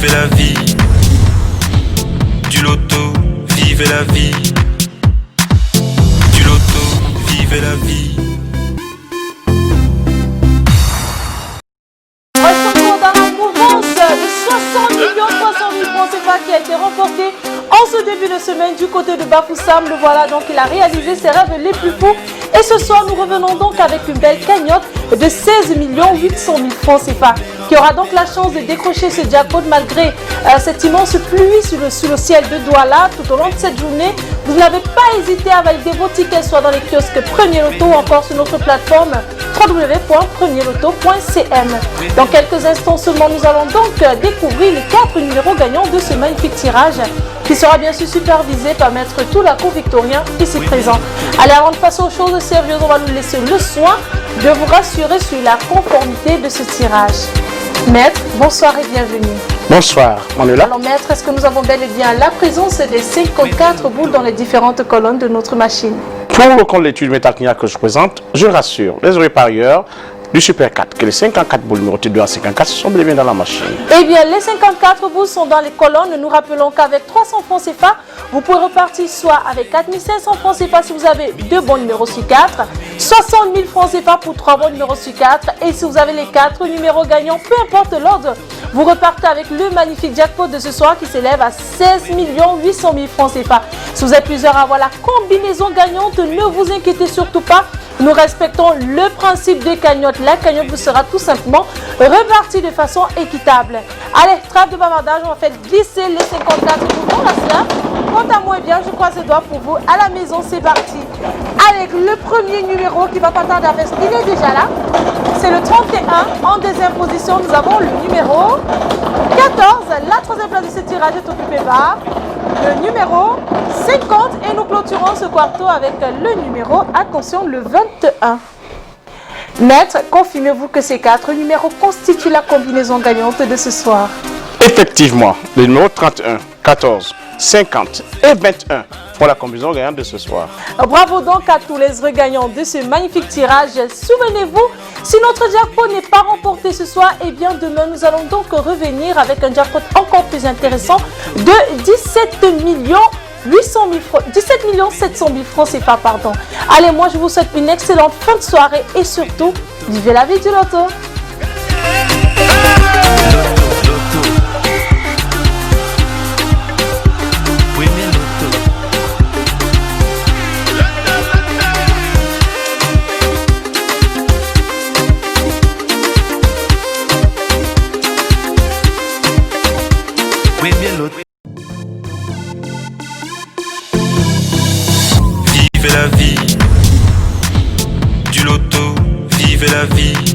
vivez la vie. Du loto, vivez la vie. Du loto, vivez la vie. On se retrouve dans la mouvance de 60 300 000 francs CFA qui a été remporté en ce début de semaine du côté de Bafoussam. Le voilà donc, il a réalisé ses rêves les plus fous. Et ce soir, nous revenons donc avec une belle cagnotte de 16 800 000 francs CFA qui aura donc la chance de décrocher ce jackpot malgré cette immense pluie sous le ciel de Douala tout au long de cette journée. Vous n'avez pas hésité à valider vos tickets soit dans les kiosques Premier Loto ou encore sur notre plateforme www.premierloto.cm. Dans quelques instants seulement, nous allons donc découvrir les 4 numéros gagnants de ce magnifique tirage qui sera bien sûr supervisé par Maître Toulakou Victorien ici présent. Allez, avant de passer aux choses sérieuses, on va nous laisser le soin de vous rassurer sur la conformité de ce tirage. Maître, bonsoir et bienvenue. Bonsoir, on est là. Alors Maître, est-ce que nous avons bel et bien la présence des 54 boules dans les différentes colonnes de notre machine? Pour le compte de l'étude Métacnia que je présente, je rassure les oreilles parieurs du Super 4 que les 54 boules numérotées 2 à 54 sont bel et bien dans la machine. Eh bien, les 54 boules sont dans les colonnes. Nous rappelons qu'avec 300 francs CFA, vous pouvez repartir soit avec 4 500 francs CFA si vous avez 2 bons numéros sur 4, 60 000 francs CFA pour 3 bons numéros sur 4. Et si vous avez les 4 numéros gagnants, peu importe l'ordre, vous repartez avec le magnifique jackpot de ce soir qui s'élève à 16 800 000 francs CFA. Si vous êtes plusieurs à avoir la combinaison gagnante, ne vous inquiétez surtout pas. Nous respectons le principe des cagnottes. La cagnotte vous sera tout simplement repartie de façon équitable. Allez, trêve de bavardage, on va faire glisser les 54 boules dans la slave. Quant à moi, eh bien, je croise les doigts pour vous. À la maison, c'est parti. Avec le premier numéro qui va pas tarder à faire, il est déjà là. C'est le 31. En deuxième position, nous avons le numéro 14. La troisième place de ce tirage est occupée par le numéro 50. Et nous clôturons ce quarto avec le numéro, attention, le 21. Maître, confirmez-vous que ces 4 numéros constituent la combinaison gagnante de ce soir? Effectivement, les numéros 31, 14, 50 et 21 pour la combinaison gagnante de ce soir. Bravo donc à tous les gagnants de ce magnifique tirage. Souvenez-vous, si notre jackpot n'est pas remporté ce soir, eh bien demain nous allons donc revenir avec un jackpot encore plus intéressant de 17 700 000 francs CFA, pardon. Allez, moi je vous souhaite une excellente fin de soirée et surtout, vivez la vie du loto. Vivez la vie. Du loto, vivez la vie.